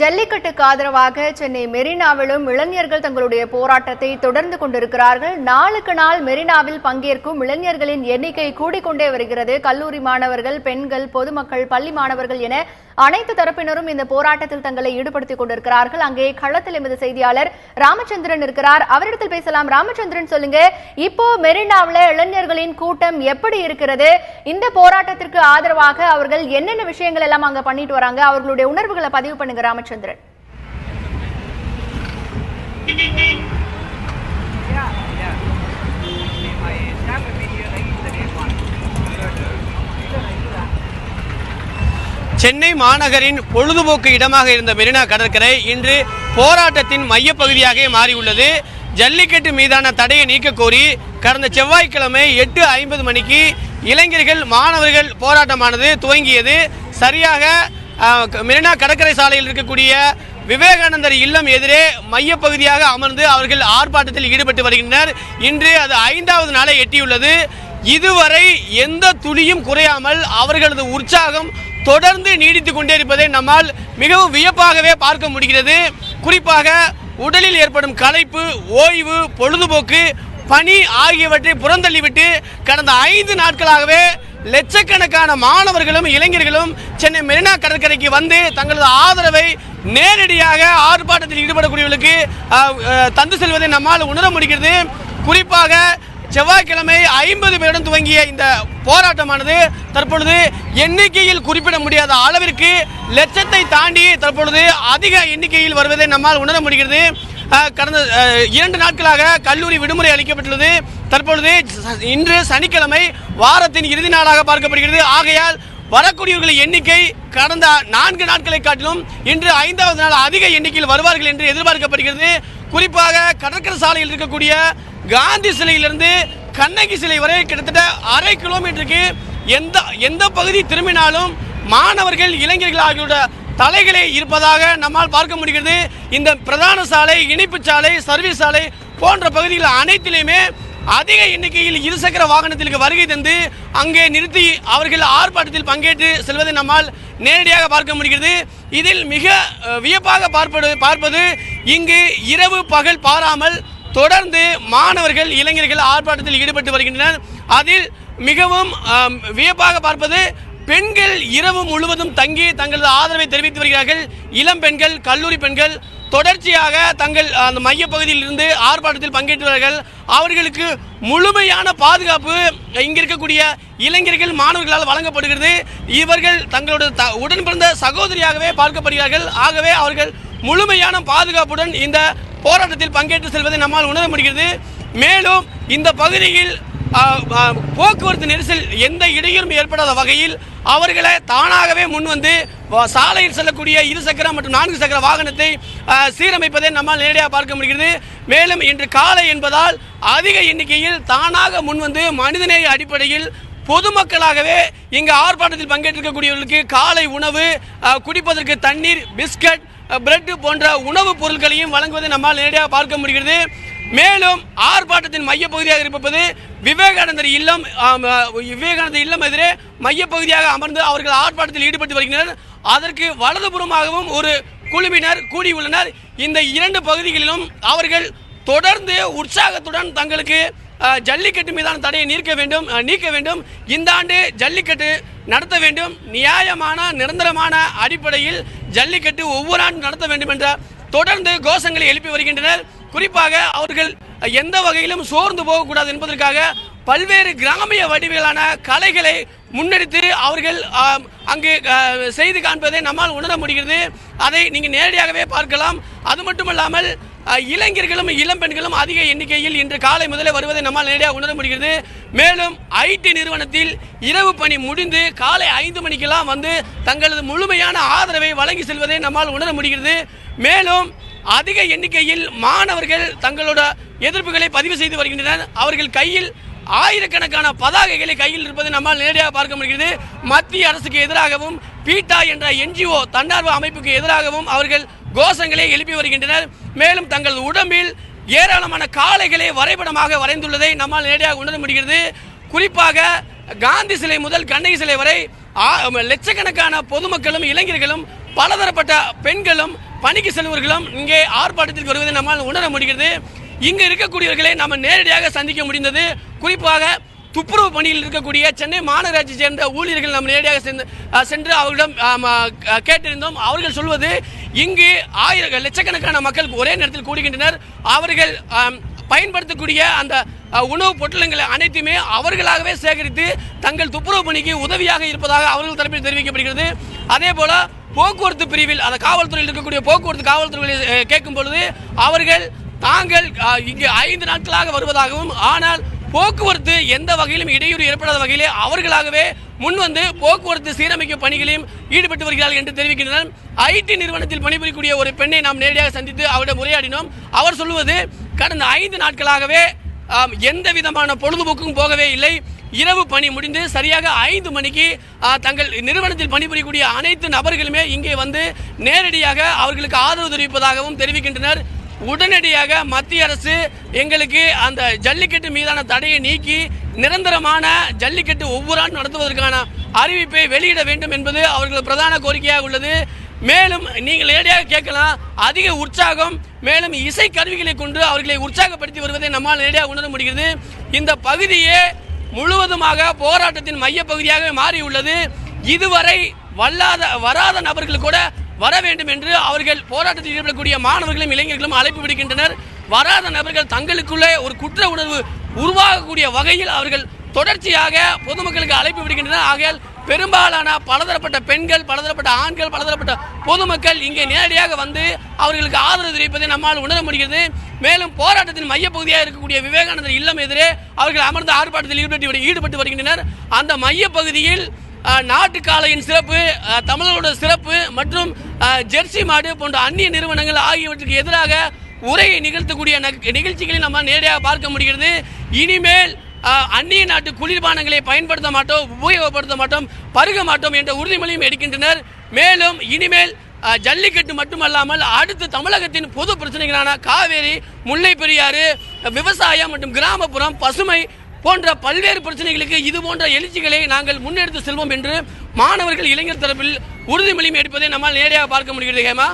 ஜல்லிக்கட்டுக்கு ஆதரவாக சென்னை மெரினாவிலும் இளைஞர்கள் தங்களுடைய போராட்டத்தை தொடர்ந்து கொண்டிருக்கிறார்கள். நாளுக்கு நாள் மெரினாவில் பங்கேற்கும் இளைஞர்களின் எண்ணிக்கை கூடிக்கொண்டே வருகிறது. கல்லூரி மாணவர்கள், பெண்கள், பொதுமக்கள், பள்ளி மாணவர்கள் என அனைத்து தரப்பினரும் இந்த போராட்டத்தில் தங்களை ஈடுபடுத்திக் கொண்டிருக்கிறார்கள். அங்கே களத்தில் எமது செய்தியாளர் ராமச்சந்திரன் இருக்கிறார். அவரிடத்தில் பேசலாம். ராமச்சந்திரன், சொல்லுங்க, இப்போ மெரினாவில் இளைஞர்களின் கூட்டம் எப்படி இருக்கிறது? இந்த போராட்டத்திற்கு ஆதரவாக அவர்கள் என்னென்ன விஷயங்கள் எல்லாம் அங்க பண்ணிட்டு வராங்க? அவர்களுடைய உணர்வுகளை பதிவு பண்ணுங்க ராமச்சந்திரன். சென்னை மாநகரின் பொழுதுபோக்கு இடமாக இருந்த மெரினா கடற்கரை இன்று போராட்டத்தின் மையப்பகுதியாக மாறியுள்ளது. ஜல்லிக்கட்டு மீதான தடையை நீக்க கோரி கடந்த செவ்வாய்க்கிழமை 8:50 மணிக்கு இளைஞர்கள், மாணவர்கள் போராட்டமானது துவங்கியது. சரியாக மெரினா கடற்கரை சாலையில் இருக்கக்கூடிய விவேகானந்தர் இல்லம் எதிரே மையப்பகுதியாக அமர்ந்து அவர்கள் ஆர்ப்பாட்டத்தில் ஈடுபட்டு வருகின்றனர். இன்று அது 5வது நாளை எட்டியுள்ளது. இதுவரை எந்த துளியும் குறையாமல் அவர்களது உற்சாகம் தொடர்ந்து நீடித்துக் கொண்டே இருப்பதை நம்மால் மிகவும் வியப்பாகவே பார்க்க முடிகிறது. குறிப்பாக உடலில் ஏற்படும் களைப்பு, ஓய்வு, பொழுதுபோக்கு, பணி ஆகியவற்றை புறந்தள்ளிவிட்டு கடந்த 5 நாட்களாகவே லட்சக்கணக்கான மாணவர்களும் இளைஞர்களும் சென்னை மெரினா கடற்கரைக்கு வந்து தங்களது ஆதரவை நேரடியாக ஆர்ப்பாட்டத்தில் ஈடுபடக்கூடியவர்களுக்கு தந்து செல்வதை நம்மால் உணர முடிகிறது. குறிப்பாக செவ்வாய்க்கிழமை 50 பேருடன் துவங்கிய இந்த போராட்டமானது தற்பொழுது எண்ணிக்கையில் குறிப்பிட முடியாத அளவிற்கு லட்சத்தை தாண்டி தற்பொழுது அதிக எண்ணிக்கையில் வருவதை நம்மால் உணர முடிகிறது. கடந்த 2 நாட்களாக கல்லூரி விடுமுறை அளிக்கப்பட்டுள்ளது. தற்பொழுது இன்று சனிக்கிழமை வாரத்தின் இறுதி நாளாக பார்க்கப்படுகிறது. ஆகையால் வரக்கூடியவர்களின் எண்ணிக்கை கடந்த 4 நாட்களை காட்டிலும் இன்று 5வது நாள் அதிக எண்ணிக்கையில் வருவார்கள் என்று எதிர்பார்க்கப்படுகிறது. குறிப்பாக கடற்கரை சாலையில் இருக்கக்கூடிய காந்தி சிலையிலிருந்து கண்ணகி சிலை வரை கிட்டத்தட்ட 1/2 கிலோமீட்டருக்கு எந்த பகுதி திரும்பினாலும் மாணவர்கள், இளைஞர்கள் ஆகியோட தலைகளே இருப்பதாக நம்மால் பார்க்க முடிகிறது. இந்த பிரதான சாலை, இணைப்பு சாலை, சர்வீஸ் சாலை போன்ற பகுதிகள் அனைத்திலுமே அதிக எண்ணிக்கையில் இருசக்கர வாகனத்திற்கு வருகை தந்து அங்கே நிறுத்தி அவர்கள் ஆர்ப்பாட்டத்தில் பங்கேற்று செல்வதை நம்மால் நேரடியாக பார்க்க முடிகிறது. இதில் மிக வியப்பாக பார்ப்பது இங்கு இரவு பகல் பாராமல் தொடர்ந்து மாணவர்கள், இளைஞர்கள் ஆர்ப்பாட்டத்தில் ஈடுபட்டு வருகின்றனர். அதில் மிகவும் வியப்பாக பார்ப்பது பெண்கள் இரவு முழுவதும் தங்கி தங்களது ஆதரவை தெரிவித்து வருகிறார்கள். இளம் பெண்கள், கல்லூரி பெண்கள் தொடர்ச்சியாக தங்கள் அந்த மையப்பகுதியில் இருந்து ஆர்ப்பாட்டத்தில் பங்கேற்றுள்ளார்கள். அவர்களுக்கு முழுமையான பாதுகாப்பு இங்க இருக்கக்கூடிய இளைஞர்கள், மாணவர்களால் வழங்கப்படுகிறது. இவர்கள் தங்களோட உடன் பிறந்த சகோதரியாகவே பார்க்கப்படுகிறார்கள். ஆகவே அவர்கள் முழுமையான பாதுகாப்புடன் இந்த போராட்டத்தில் பங்கேற்று செல்வதை நம்மால் உணர முடிகிறது. மேலும் இந்த பகுதியில் போக்குவரத்து நெரிசல் எந்த இடையூறும் ஏற்படாத வகையில் அவர்களை தானாகவே முன்வந்து சாலையில் செல்லக்கூடிய 2 சக்கர மற்றும் 4 சக்கர வாகனத்தை சீரமைப்பதை நம்மால் நேரடியாக பார்க்க முடிகிறது. மேலும் இன்று காலை என்பதால் அதிக எண்ணிக்கையில் தானாக முன்வந்து மனிதநேய அடிப்படையில் பொதுமக்களாகவே இங்கு ஆர்ப்பாட்டத்தில் பங்கேற்றிருக்கக்கூடியவர்களுக்கு காலை உணவு, குடிப்பதற்கு தண்ணீர், பிஸ்கட், பிரெட் போன்ற உணவுப் பொருட்களையும் வழங்குவதை நம்மால் நேரடியாக பார்க்க முடிகிறது. மேலும் ஆர்ப்பாட்டத்தின் மையப்பகுதியாக இருப்பது விவேகானந்தர் இல்லம். விவேகானந்தர் இல்லம் எதிரே மையப்பகுதியாக அமர்ந்து அவர்கள் ஆர்ப்பாட்டத்தில் ஈடுபட்டு வருகின்றனர். அதற்கு வலதுபுறமாகவும் ஒரு குழுவினர் கூடியுள்ளனர். இந்த 2 பகுதிகளிலும் அவர்கள் தொடர்ந்து உற்சாகத்துடன் தங்களுக்கு ஜல்லிக்கட்டு மீதான தடையை நீக்க வேண்டும். இந்த ஆண்டு ஜல்லிக்கட்டு நடத்த வேண்டும். நியாயமான, நிரந்தரமான அடிப்படையில் ஜல்லிக்கட்டு ஒவ்வொரு ஆண்டும் நடத்த வேண்டும் என்ற தொடர்ந்து கோஷங்களை எழுப்பி வருகின்றனர். குறிப்பாக அவர்கள் எந்த வகையிலும் சோர்ந்து போகக்கூடாது என்பதற்காக பல்வேறு கிராமிய வடிவிலான கலைகளை முன்னெடுத்து அவர்கள் அங்கு செய்து காண்பதை நம்மால் உணர முடிகிறது. அதை நீங்கள் நேரடியாகவே பார்க்கலாம். அது மட்டுமல்லாமல் இளைஞர்களும் இளம் பெண்களும் அதிக எண்ணிக்கையில் இன்று காலை முதலே வருவதை நம்மால் நேரடியாக உணர முடிகிறது. மேலும் ஐடி நிறுவனத்தில் இரவு பணி முடிந்து காலை 5 மணிக்கெல்லாம் வந்து தங்களது முழுமையான ஆதரவை வழங்கி செல்வதை நம்மால் உணர முடிகிறது. மேலும் அதிக எண்ணிக்கையில் மாணவர்கள் தங்களோட எதிர்ப்புகளை பதிவு செய்து வருகின்றனர். அவர்கள் கையில் ஆயிரக்கணக்கான பதாகைகளை கையில் இருப்பதை நம்மால் நேரடியாக பார்க்க முடிகிறது. மத்திய அரசுக்கு எதிராகவும் பீட்டா என்ற NGO தன்னார்வ அமைப்புக்கு எதிராகவும் அவர்கள் கோஷங்களை எழுப்பி வருகின்றனர். மேலும் தங்களது உடம்பில் ஏராளமான காளைகளை வரைபடமாக வரைந்துள்ளதை நம்மால் நேரடியாக உணர முடிகிறது. குறிப்பாக காந்தி சிலை முதல் கண்ணகி சிலை வரை லட்சக்கணக்கான பொதுமக்களும் இளைஞர்களும் பலதரப்பட்ட பெண்களும் பணிக்கு செல்வர்களும் இங்கே ஆர்ப்பாட்டத்திற்கு வருவதை நம்மால் உணர முடிகிறது. இங்கு இருக்கக்கூடியவர்களை நம்ம நேரடியாக சந்திக்க முடிந்தது. குறிப்பாக துப்புரவு பணியில் இருக்கக்கூடிய சென்னை மாநகராட்சி சேர்ந்த ஊழியர்கள் நம்ம நேரடியாக சென்று அவர்களிடம் கேட்டிருந்தோம். அவர்கள் சொல்வது இங்கு லட்சக்கணக்கான மக்கள் ஒரே நேரத்தில் கூடுகின்றனர். அவர்கள் பயன்படுத்தக்கூடிய அந்த உணவுப் பொட்டலங்களை அனைத்துமே அவர்களாகவே சேகரித்து தங்கள் துப்புரவு பணிக்கு உதவியாக இருப்பதாக அவர்கள் தரப்பில் தெரிவிக்கப்படுகிறது. அதே போல போக்குவரத்து பிரிவில் அந்த காவல்துறையில் இருக்கக்கூடிய போக்குவரத்து காவல்துறைகளை கேட்கும் பொழுது அவர்கள் தாங்கள் இங்கு 5 நாட்களாக வருவதாகவும், ஆனால் போக்குவரத்து எந்த வகையிலும் இடையூறு ஏற்படாத வகையிலே அவர்களாகவே முன்வந்து போக்குவரத்து சீரமைக்கும் பணிகளையும் ஈடுபட்டு வருகிறார்கள் என்று தெரிவிக்கின்றனர். ஐடி நிறுவனத்தில் பணிபுரியக்கூடிய ஒரு பெண்ணை நாம் நேரடியாக சந்தித்து அவரிடம் உரையாடினோம். அவர் சொல்வது கடந்த 5 நாட்களாகவே எந்த விதமான பொழுதுபோக்கும் போகவே இல்லை. இரவு பணி முடிந்து சரியாக 5 மணிக்கு தங்கள் நிறுவனத்தில் பணிபுரியக்கூடிய அனைத்து நபர்களுமே இங்கே வந்து நேரடியாக அவர்களுக்கு ஆதரவு தெரிவிப்பதாகவும் தெரிவிக்கின்றனர். உடனடியாக மத்திய அரசு எங்களுக்கு அந்த ஜல்லிக்கட்டு மீதான தடையை நீக்கி நிரந்தரமான ஜல்லிக்கட்டு ஒவ்வொரு ஆண்டும் நடத்துவதற்கான அறிவிப்பை வெளியிட வேண்டும் என்பது அவர்கள் பிரதான கோரிக்கையாக உள்ளது. மேலும் நீங்கள் நேரடியாக கேட்கலாம், அதிக உற்சாகம், மேலும் இசை கருவிகளை கொண்டு அவர்களை உற்சாகப்படுத்தி வருவதை நம்மால் நேரடியாக உணர முடிகிறது. இந்த பகுதியே முழுவதுமாக போராட்டத்தின் மையப்பகுதியாக மாறியுள்ளது. இதுவரை வராத நபர்கள் கூட வர வேண்டும் என்று அவர்கள் போராட்டத்தில் ஈடுபடக்கூடிய மாணவர்களும் இளைஞர்களும் அழைப்பு விடுக்கின்றனர். வராத நபர்கள் தங்களுக்குள்ளே ஒரு குற்ற உணர்வு உருவாகக்கூடிய வகையில் அவர்கள் தொடர்ச்சியாக பொதுமக்களுக்கு அழைப்பு விடுக்கின்றனர். ஆகையால் பெரும்பாலான பலதரப்பட்ட பெண்கள், பலதரப்பட்ட ஆண்கள், பலதரப்பட்ட பொதுமக்கள் இங்கே நேரடியாக வந்து அவர்களுக்கு ஆதரவு தெரிவிப்பதை நம்மால் உணர முடிகிறது. மேலும் போராட்டத்தின் மையப்பகுதியாக இருக்கக்கூடிய விவேகானந்தர் இல்லம் எதிரே அவர்கள் அமர்ந்த ஆர்ப்பாட்டத்தில் ஈடுபட்டு வருகின்றனர். அந்த மையப்பகுதியில் நாட்டு காளையின் சிறப்பு, தமிழரோட சிறப்பு மற்றும் ஜெர்சி மாடு போன்ற அந்நிய நிறுவனங்கள் ஆகியவற்றுக்கு எதிராக உரையை நிகழ்த்தக்கூடிய நிகழ்ச்சிகளை நம்ம நேரடியாக பார்க்க முடிகிறது. இனிமேல் அந்நிய நாட்டு குளிர்பானங்களை பயன்படுத்த மாட்டோம், உபயோகப்படுத்த மாட்டோம், பருக மாட்டோம் என்ற உறுதிமொழியும் எடுக்கின்றனர். மேலும் இனிமேல் ஜல்லிக்கட்டு மட்டுமல்லாமல் அடுத்து தமிழகத்தின் பொது பிரச்சனைகளான காவேரி, முல்லை பெரியாறு, விவசாயம் மற்றும் கிராமப்புறம், பசுமை போன்ற பல்வேறு பிரச்சனைகளுக்கு இது போன்ற எழுச்சிகளை நாங்கள் முன்னெடுத்து செல்வோம் என்று மாணவர்கள், இளைஞர் தரப்பில் உறுதிமொழியும் எடுப்பதை நம்மால் நேரடியாக பார்க்க முடிகிறது. ஹேமா.